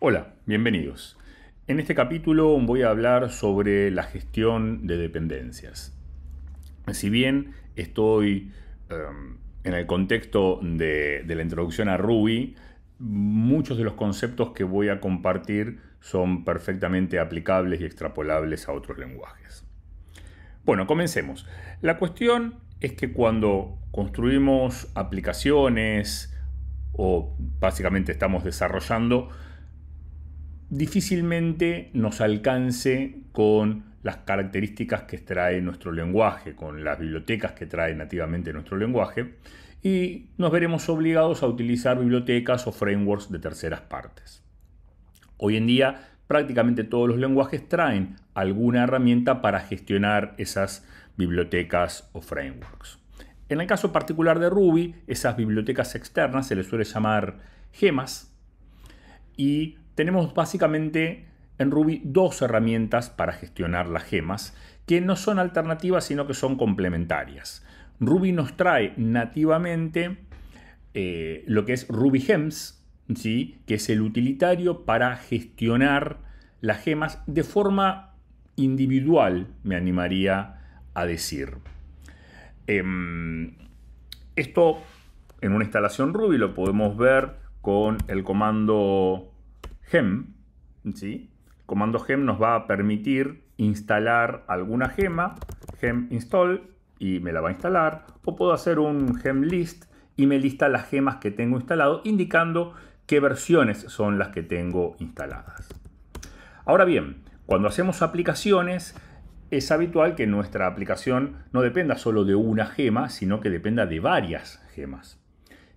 Hola, bienvenidos. En este capítulo voy a hablar sobre la gestión de dependencias. Si bien estoy en el contexto de la introducción a Ruby, muchos de los conceptos que voy a compartir son perfectamente aplicables y extrapolables a otros lenguajes. Bueno, comencemos. La cuestión es que cuando construimos aplicaciones o básicamente estamos desarrollando, difícilmente nos alcance con las características que trae nuestro lenguaje, con las bibliotecas que trae nativamente nuestro lenguaje, y nos veremos obligados a utilizar bibliotecas o frameworks de terceras partes. Hoy en día prácticamente todos los lenguajes traen alguna herramienta para gestionar esas bibliotecas o frameworks. En el caso particular de Ruby, esas bibliotecas externas se les suele llamar gemas, y tenemos básicamente en Ruby dos herramientas para gestionar las gemas que no son alternativas sino que son complementarias. Ruby nos trae nativamente lo que es Ruby Gems, ¿sí? Que es el utilitario para gestionar las gemas de forma individual, me animaría a decir. Esto en una instalación Ruby lo podemos ver con el comando gem, ¿sí? El comando gem nos va a permitir instalar alguna gema, gem install, y me la va a instalar, o puedo hacer un gem list y me lista las gemas que tengo instalado, indicando qué versiones son las que tengo instaladas. Ahora bien, cuando hacemos aplicaciones, es habitual que nuestra aplicación no dependa solo de una gema, sino que dependa de varias gemas,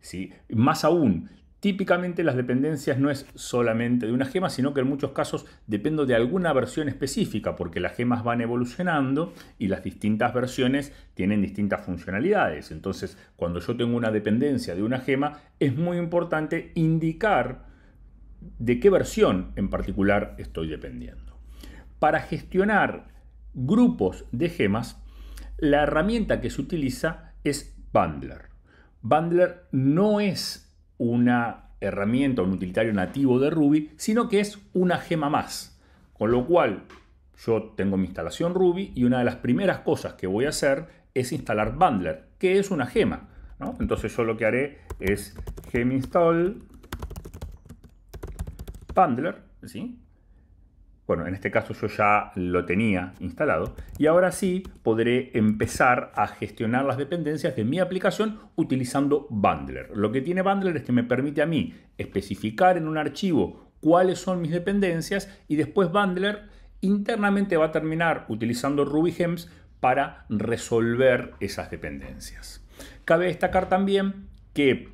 ¿sí? Más aún, típicamente las dependencias no es solamente de una gema, sino que en muchos casos dependo de alguna versión específica, porque las gemas van evolucionando y las distintas versiones tienen distintas funcionalidades. Entonces, cuando yo tengo una dependencia de una gema, es muy importante indicar de qué versión en particular estoy dependiendo. Para gestionar grupos de gemas, la herramienta que se utiliza es Bundler. Bundler no es una herramienta, un utilitario nativo de Ruby, sino que es una gema más. Con lo cual, yo tengo mi instalación Ruby y una de las primeras cosas que voy a hacer es instalar Bundler, que es una gema, ¿no? Entonces yo lo que haré es gem install Bundler, ¿sí? Bueno, en este caso yo ya lo tenía instalado y ahora sí podré empezar a gestionar las dependencias de mi aplicación utilizando Bundler. Lo que tiene Bundler es que me permite a mí especificar en un archivo cuáles son mis dependencias y después Bundler internamente va a terminar utilizando Ruby Gems para resolver esas dependencias. Cabe destacar también que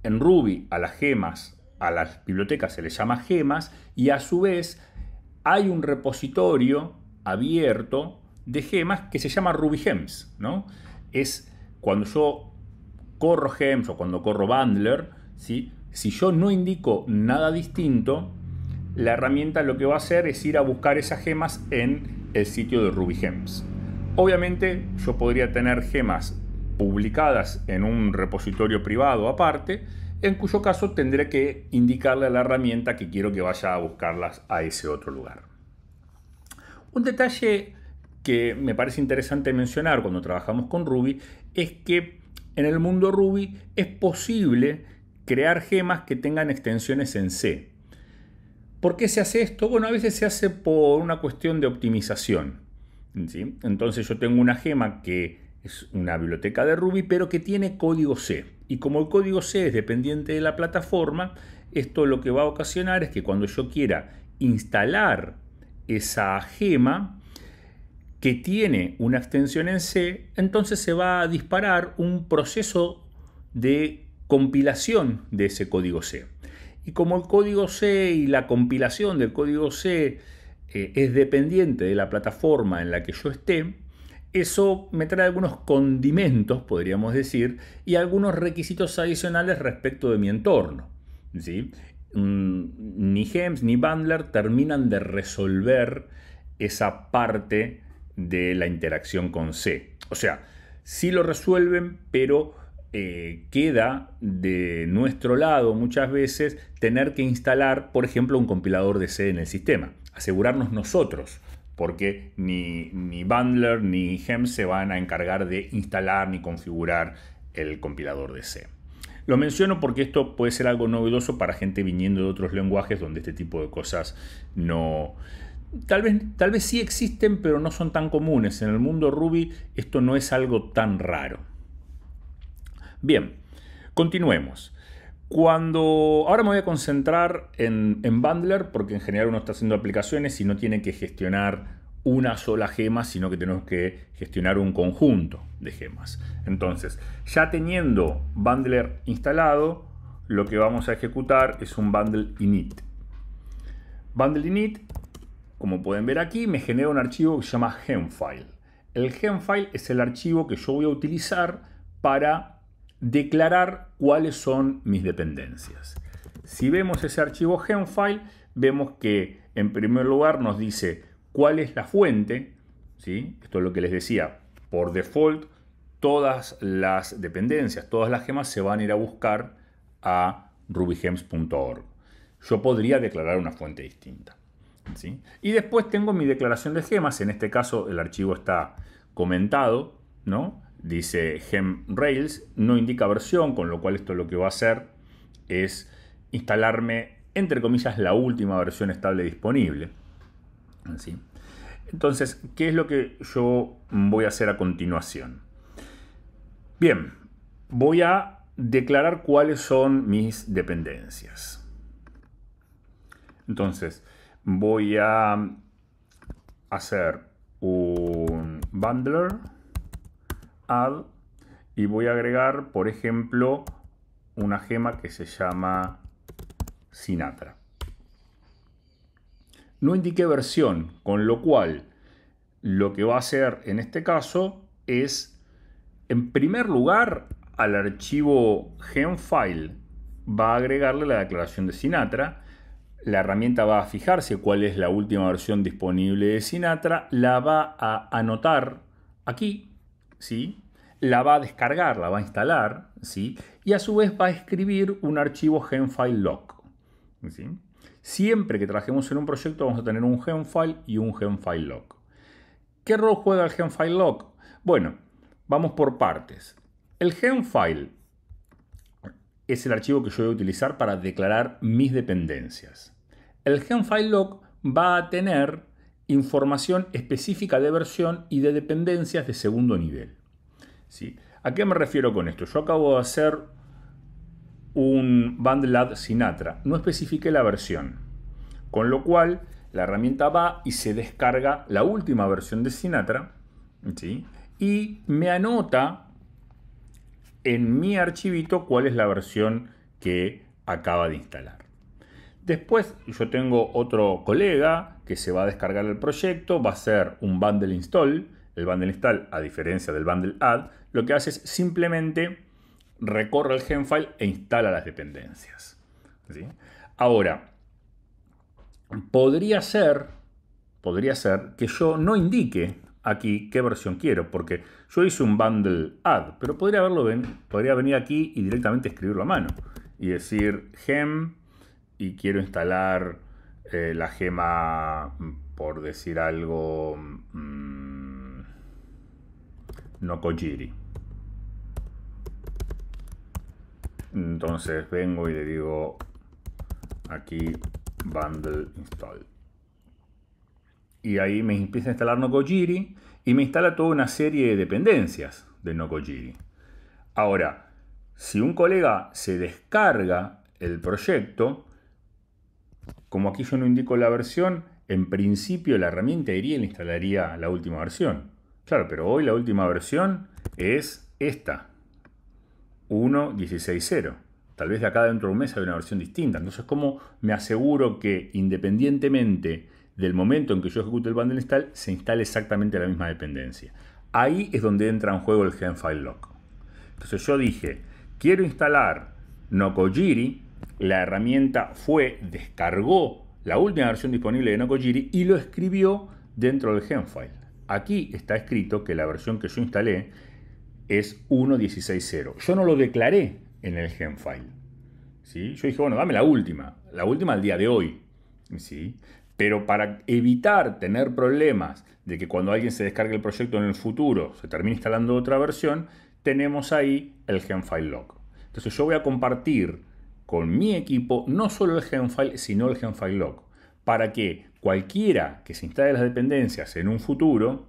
en Ruby a las gemas, a las bibliotecas se les llama gemas, y a su vez hay un repositorio abierto de gemas que se llama Ruby Gems, ¿no? Es cuando yo corro Gems o cuando corro Bundler, ¿sí? Si yo no indico nada distinto, la herramienta lo que va a hacer es ir a buscar esas gemas en el sitio de Ruby Gems. Obviamente yo podría tener gemas publicadas en un repositorio privado aparte, en cuyo caso tendré que indicarle a la herramienta que quiero que vaya a buscarlas a ese otro lugar. Un detalle que me parece interesante mencionar cuando trabajamos con Ruby es que en el mundo Ruby es posible crear gemas que tengan extensiones en C. ¿Por qué se hace esto? Bueno, a veces se hace por una cuestión de optimización, ¿sí? Entonces yo tengo una gema que es una biblioteca de Ruby, pero que tiene código C. Y como el código C es dependiente de la plataforma, esto lo que va a ocasionar es que cuando yo quiera instalar esa gema que tiene una extensión en C, entonces se va a disparar un proceso de compilación de ese código C. Y como el código C y la compilación del código C es dependiente de la plataforma en la que yo esté, eso me trae algunos condimentos, podríamos decir, y algunos requisitos adicionales respecto de mi entorno, ¿sí? Ni Gems ni Bundler terminan de resolver esa parte de la interacción con C. O sea, sí lo resuelven, pero queda de nuestro lado muchas veces tener que instalar, por ejemplo, un compilador de C en el sistema. Asegurarnos nosotros, porque ni Bundler ni Gem se van a encargar de instalar ni configurar el compilador de C. Lo menciono porque esto puede ser algo novedoso para gente viniendo de otros lenguajes donde este tipo de cosas no... Tal vez sí existen, pero no son tan comunes. En el mundo Ruby esto no es algo tan raro. Bien, continuemos. Ahora me voy a concentrar en Bundler, porque en general uno está haciendo aplicaciones y no tiene que gestionar una sola gema, sino que tenemos que gestionar un conjunto de gemas. Entonces, ya teniendo Bundler instalado, lo que vamos a ejecutar es un bundle init. Bundle init, como pueden ver aquí, me genera un archivo que se llama gemfile. El gemfile es el archivo que yo voy a utilizar para declarar cuáles son mis dependencias. Si vemos ese archivo gemfile, vemos que en primer lugar nos dice cuál es la fuente, ¿sí? Esto es lo que les decía. Por default, todas las dependencias, todas las gemas se van a ir a buscar a rubygems.org. Yo podría declarar una fuente distinta, ¿sí? Y después tengo mi declaración de gemas. En este caso el archivo está comentado, ¿no? Dice gemrails, no indica versión, con lo cual esto lo que va a hacer es instalarme, entre comillas, la última versión estable disponible. ¿Sí? Entonces, ¿qué es lo que yo voy a hacer a continuación? Bien, voy a declarar cuáles son mis dependencias. Entonces, voy a hacer un bundler add y voy a agregar, por ejemplo, una gema que se llama Sinatra. No indiqué versión, con lo cual lo que va a hacer en este caso es, en primer lugar, al archivo gemfile va a agregarle la declaración de Sinatra. La herramienta va a fijarse cuál es la última versión disponible de Sinatra, la va a anotar aquí, ¿sí? La va a descargar, la va a instalar, ¿sí? Y a su vez va a escribir un archivo gemfile log, ¿sí? Siempre que trabajemos en un proyecto vamos a tener un gemfile y un gemfile log. ¿Qué rol juega el gemfile log? Bueno, vamos por partes. El gemfile es el archivo que yo voy a utilizar para declarar mis dependencias. El gemfile log va a tener información específica de versión y de dependencias de segundo nivel, ¿sí? ¿A qué me refiero con esto? Yo acabo de hacer un bundle add Sinatra, no especifiqué la versión, con lo cual la herramienta va y se descarga la última versión de Sinatra, ¿sí? Y me anota en mi archivito cuál es la versión que acaba de instalar. Después yo tengo otro colega que se va a descargar el proyecto, va a hacer un bundle install. El bundle install, a diferencia del bundle add, lo que hace es simplemente recorre el gemfile e instala las dependencias, ¿sí? Ahora, podría ser que yo no indique aquí qué versión quiero, porque yo hice un bundle add, pero podría venir aquí y directamente escribirlo a mano y decir gem y quiero instalar la gema, por decir algo, Nokojiri. Entonces vengo y le digo aquí bundle install. Y ahí me empieza a instalar Nokojiri y me instala toda una serie de dependencias de Nokojiri. Ahora, si un colega se descarga el proyecto, como aquí yo no indico la versión, en principio la herramienta iría y le instalaría la última versión. Claro, pero hoy la última versión es esta, 1.16.0. Tal vez de acá dentro de un mes hay una versión distinta. Entonces, ¿cómo me aseguro que independientemente del momento en que yo ejecute el bundle install, se instale exactamente la misma dependencia? Ahí es donde entra en juego el gemfile log. Entonces yo dije, quiero instalar Nokojiri, la herramienta descargó la última versión disponible de Nokojiri y lo escribió dentro del gemfile. Aquí está escrito que la versión que yo instalé es 1.16.0. Yo no lo declaré en el Gemfile, ¿sí? Yo dije, bueno, dame la última al día de hoy, ¿sí? Pero para evitar tener problemas de que cuando alguien se descargue el proyecto en el futuro se termine instalando otra versión, tenemos ahí el Gemfile log. Entonces yo voy a compartir con mi equipo no solo el Gemfile, sino el Gemfile log, para que cualquiera que se instale las dependencias en un futuro,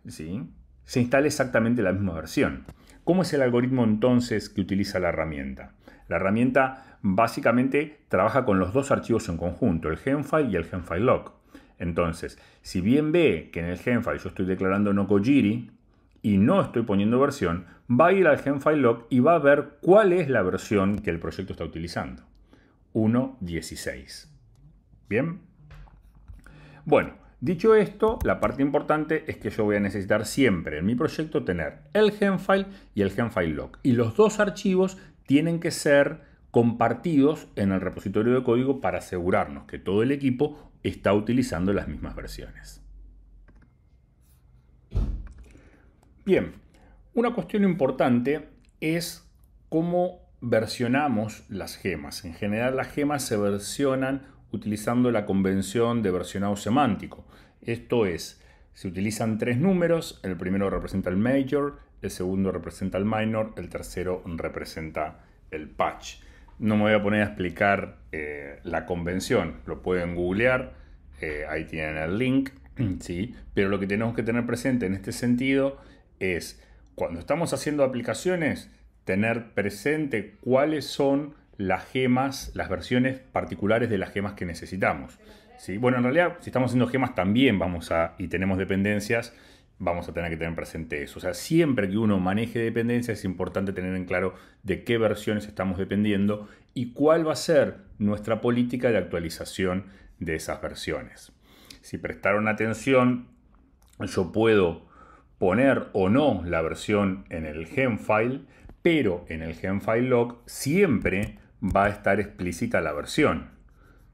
¿sí?, se instale exactamente la misma versión. ¿Cómo es el algoritmo entonces que utiliza la herramienta? La herramienta básicamente trabaja con los dos archivos en conjunto, el Gemfile y el Gemfile log. Entonces, si bien ve que en el Gemfile yo estoy declarando Nokojiri y no estoy poniendo versión, va a ir al Gemfile log y va a ver cuál es la versión que el proyecto está utilizando. 1.16. ¿Bien? Bueno, dicho esto, la parte importante es que yo voy a necesitar siempre en mi proyecto tener el Gemfile y el Gemfile log. Y los dos archivos tienen que ser compartidos en el repositorio de código para asegurarnos que todo el equipo está utilizando las mismas versiones. Bien, una cuestión importante es cómo versionamos las gemas. En general las gemas se versionan utilizando la convención de versionado semántico. Esto es, se utilizan tres números, el primero representa el major, el segundo representa el minor, el tercero representa el patch. No me voy a poner a explicar la convención, lo pueden googlear, ahí tienen el link, ¿sí? Pero lo que tenemos que tener presente en este sentido es, cuando estamos haciendo aplicaciones, tener presente cuáles son las gemas, las versiones particulares de las gemas que necesitamos, ¿sí? Bueno, en realidad, si estamos haciendo gemas también y tenemos dependencias, vamos a tener que tener presente eso. O sea, siempre que uno maneje dependencias es importante tener en claro de qué versiones estamos dependiendo y cuál va a ser nuestra política de actualización de esas versiones. Si prestaron atención, yo puedo poner o no la versión en el Gemfile, pero en el Gemfile log siempre va a estar explícita la versión,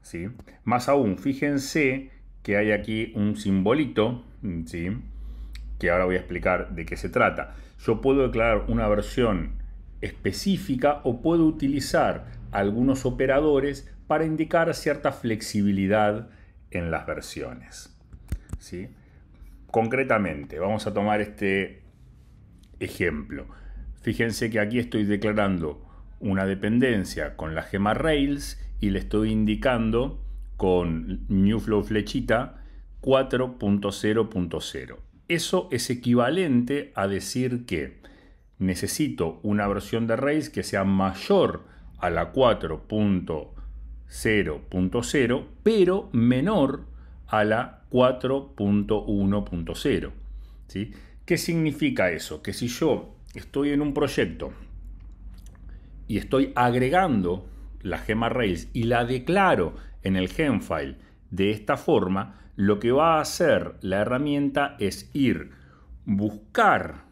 ¿sí? Más aún, fíjense que hay aquí un simbolito, ¿sí?, que ahora voy a explicar de qué se trata. Yo puedo declarar una versión específica o puedo utilizar algunos operadores para indicar cierta flexibilidad en las versiones, ¿sí? Concretamente, vamos a tomar este ejemplo. Fíjense que aquí estoy declarando una dependencia con la gema Rails y le estoy indicando con newflow flechita 4.0.0. Eso es equivalente a decir que necesito una versión de Rails que sea mayor a la 4.0.0, pero menor a la 4.1.0. ¿Sí? ¿Qué significa eso? Que si yo estoy en un proyecto y estoy agregando la gema Rails y la declaro en el Gemfile de esta forma, lo que va a hacer la herramienta es buscar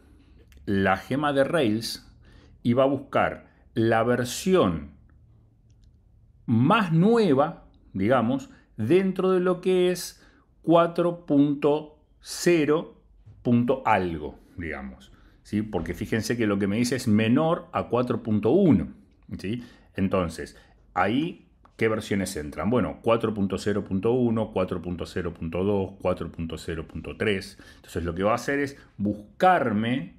la gema de Rails y va a buscar la versión más nueva, digamos, dentro de lo que es 4.0. algo, digamos, ¿sí? Porque fíjense que lo que me dice es menor a 4.1, ¿sí? Entonces, ahí, ¿qué versiones entran? Bueno, 4.0.1, 4.0.2, 4.0.3. Entonces, lo que va a hacer es buscarme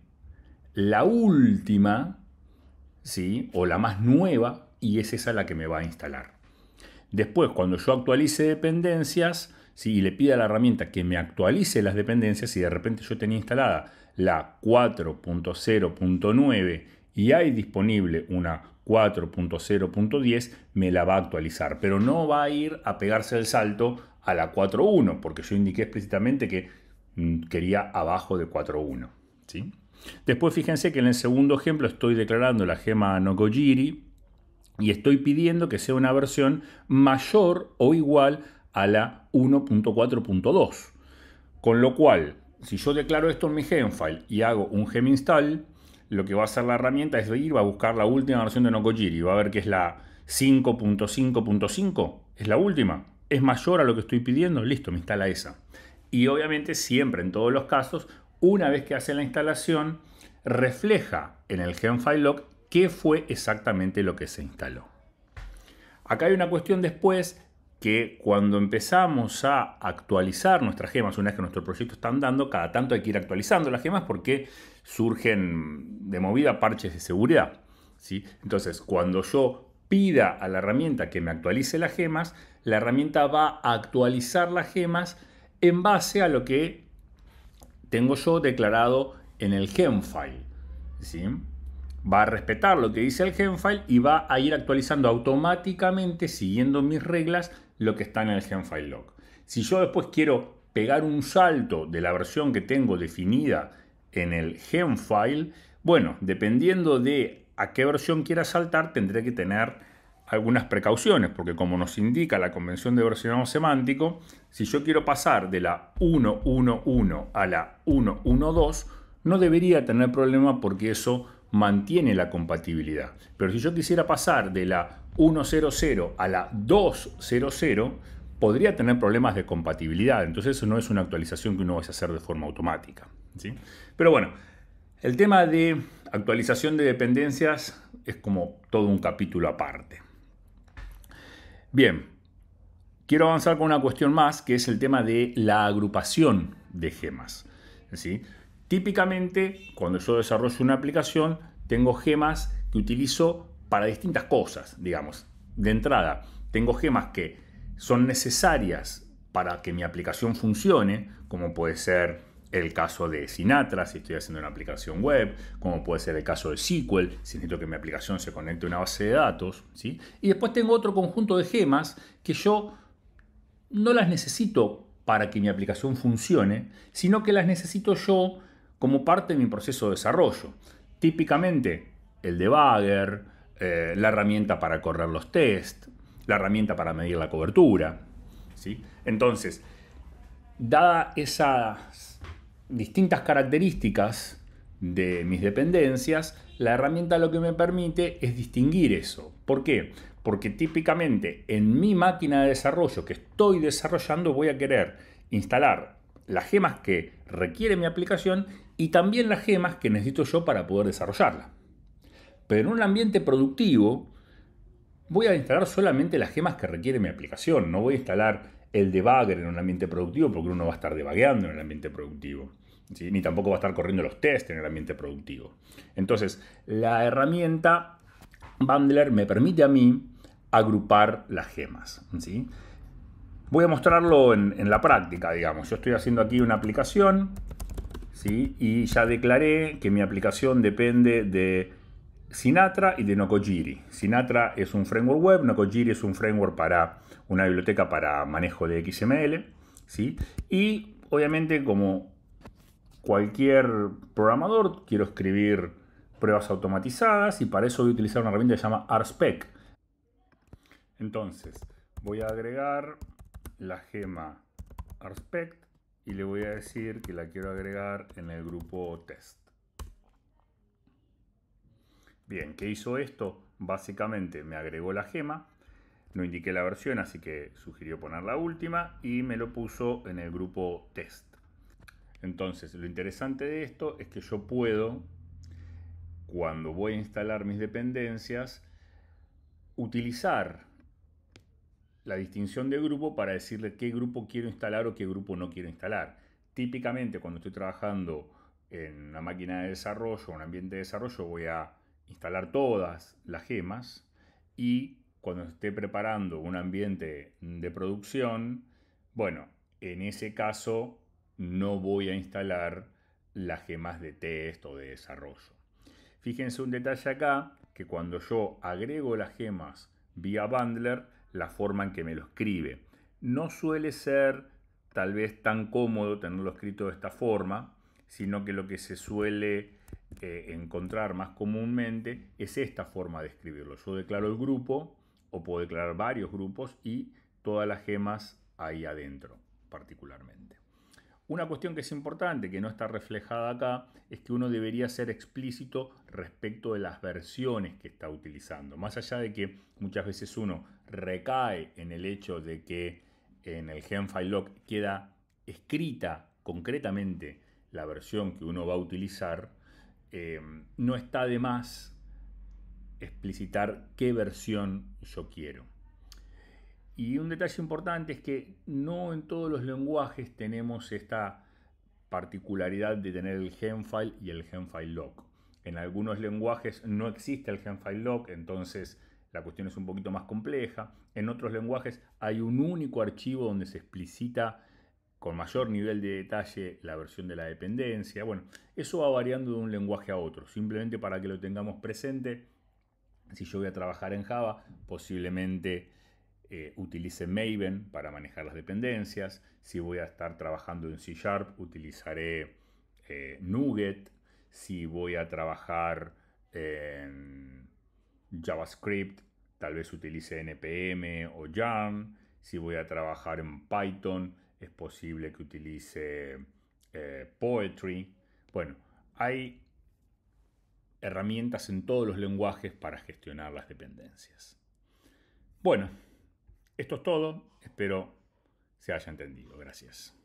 la última, ¿sí?, o la más nueva, y es esa la que me va a instalar. Después, cuando yo actualice dependencias, ¿sí?, y le pida a la herramienta que me actualice las dependencias, y de repente yo tenía instalada la 4.0.9 y hay disponible una 4.0.10, me la va a actualizar, pero no va a ir a pegarse el salto a la 4.1, porque yo indiqué explícitamente que quería abajo de 4.1, ¿sí? Después fíjense que en el segundo ejemplo estoy declarando la gema Nokojiri y estoy pidiendo que sea una versión mayor o igual a la 1.4.2. Con lo cual, si yo declaro esto en mi Gemfile y hago un gem install, lo que va a hacer la herramienta es ir, va a buscar la última versión de Nokojiri, va a ver que es la 5.5.5, es la última, es mayor a lo que estoy pidiendo, listo, me instala esa. Y obviamente siempre, en todos los casos, una vez que hace la instalación, refleja en el Gemfile log qué fue exactamente lo que se instaló. Acá hay una cuestión después que cuando empezamos a actualizar nuestras gemas, una vez que nuestro proyecto está andando, cada tanto hay que ir actualizando las gemas porque surgen de movida parches de seguridad, ¿sí? Entonces, cuando yo pida a la herramienta que me actualice las gemas, la herramienta va a actualizar las gemas en base a lo que tengo yo declarado en el Gemfile, ¿sí? Va a respetar lo que dice el Gemfile y va a ir actualizando automáticamente, siguiendo mis reglas, lo que está en el Gemfile log. Si yo después quiero pegar un salto de la versión que tengo definida en el Gemfile, bueno, dependiendo de a qué versión quiera saltar, tendré que tener algunas precauciones, porque como nos indica la convención de versionado semántico, si yo quiero pasar de la 1.1.1 a la 1.1.2, no debería tener problema porque eso mantiene la compatibilidad. Pero si yo quisiera pasar de la 1.0.0 a la 2.0.0, podría tener problemas de compatibilidad. Entonces eso no es una actualización que uno vaya a hacer de forma automática, ¿sí? Pero bueno, el tema de actualización de dependencias es como todo un capítulo aparte. Bien, quiero avanzar con una cuestión más, que es el tema de la agrupación de gemas, ¿sí? Típicamente, cuando yo desarrollo una aplicación, tengo gemas que utilizo para distintas cosas, digamos. De entrada, tengo gemas que son necesarias para que mi aplicación funcione, como puede ser el caso de Sinatra, si estoy haciendo una aplicación web, como puede ser el caso de SQL, si necesito que mi aplicación se conecte a una base de datos, ¿sí? Y después tengo otro conjunto de gemas que yo no las necesito para que mi aplicación funcione, sino que las necesito yo como parte de mi proceso de desarrollo. Típicamente el debugger, la herramienta para correr los tests, la herramienta para medir la cobertura, ¿sí? Entonces, dadas esas distintas características de mis dependencias, la herramienta lo que me permite es distinguir eso. ¿Por qué? Porque típicamente en mi máquina de desarrollo que estoy desarrollando voy a querer instalar las gemas que requiere mi aplicación y también las gemas que necesito yo para poder desarrollarla. Pero en un ambiente productivo voy a instalar solamente las gemas que requiere mi aplicación. No voy a instalar el debugger en un ambiente productivo porque uno va a estar debugueando en el ambiente productivo, ¿sí? Ni tampoco va a estar corriendo los tests en el ambiente productivo. Entonces, la herramienta Bundler me permite a mí agrupar las gemas, ¿sí? Voy a mostrarlo en la práctica, digamos. Yo estoy haciendo aquí una aplicación, ¿sí? Y ya declaré que mi aplicación depende de Sinatra y de Nokojiri. Sinatra es un framework web, Nokojiri es un framework para una biblioteca para manejo de XML, ¿sí? Y obviamente, como cualquier programador, quiero escribir pruebas automatizadas y para eso voy a utilizar una herramienta que se llama RSpec. Entonces, voy a agregar la gema RSpec y le voy a decir que la quiero agregar en el grupo test. Bien, ¿qué hizo esto? Básicamente me agregó la gema, no indiqué la versión, así que sugirió poner la última y me lo puso en el grupo test. Entonces, lo interesante de esto es que yo puedo, cuando voy a instalar mis dependencias, utilizar la distinción de grupo para decirle qué grupo quiero instalar o qué grupo no quiero instalar. Típicamente, cuando estoy trabajando en una máquina de desarrollo, un ambiente de desarrollo, voy a instalar todas las gemas y cuando esté preparando un ambiente de producción, bueno, en ese caso no voy a instalar las gemas de test o de desarrollo. Fíjense un detalle acá, que cuando yo agrego las gemas vía bundler, la forma en que me lo escribe no suele ser tal vez tan cómodo tenerlo escrito de esta forma, sino que lo que se suele encontrar más comúnmente es esta forma de escribirlo. Yo declaro el grupo o puedo declarar varios grupos y todas las gemas ahí adentro particularmente. Una cuestión que es importante, que no está reflejada acá, es que uno debería ser explícito respecto de las versiones que está utilizando. Más allá de que muchas veces uno recae en el hecho de que en el Gemfile log queda escrita concretamente la versión que uno va a utilizar, no está de más explicitar qué versión yo quiero. Y un detalle importante es que no en todos los lenguajes tenemos esta particularidad de tener el gemfile y el gemfile lock. En algunos lenguajes no existe el gemfile lock, entonces la cuestión es un poquito más compleja. En otros lenguajes hay un único archivo donde se explicita con mayor nivel de detalle la versión de la dependencia. Bueno, eso va variando de un lenguaje a otro. Simplemente para que lo tengamos presente, si yo voy a trabajar en Java, posiblemente utilice Maven para manejar las dependencias. Si voy a estar trabajando en C#, utilizaré NuGet. Si voy a trabajar en JavaScript, tal vez utilice NPM o Yarn. Si voy a trabajar en Python, es posible que utilice Poetry. Bueno, hay herramientas en todos los lenguajes para gestionar las dependencias. Bueno, esto es todo. Espero se haya entendido. Gracias.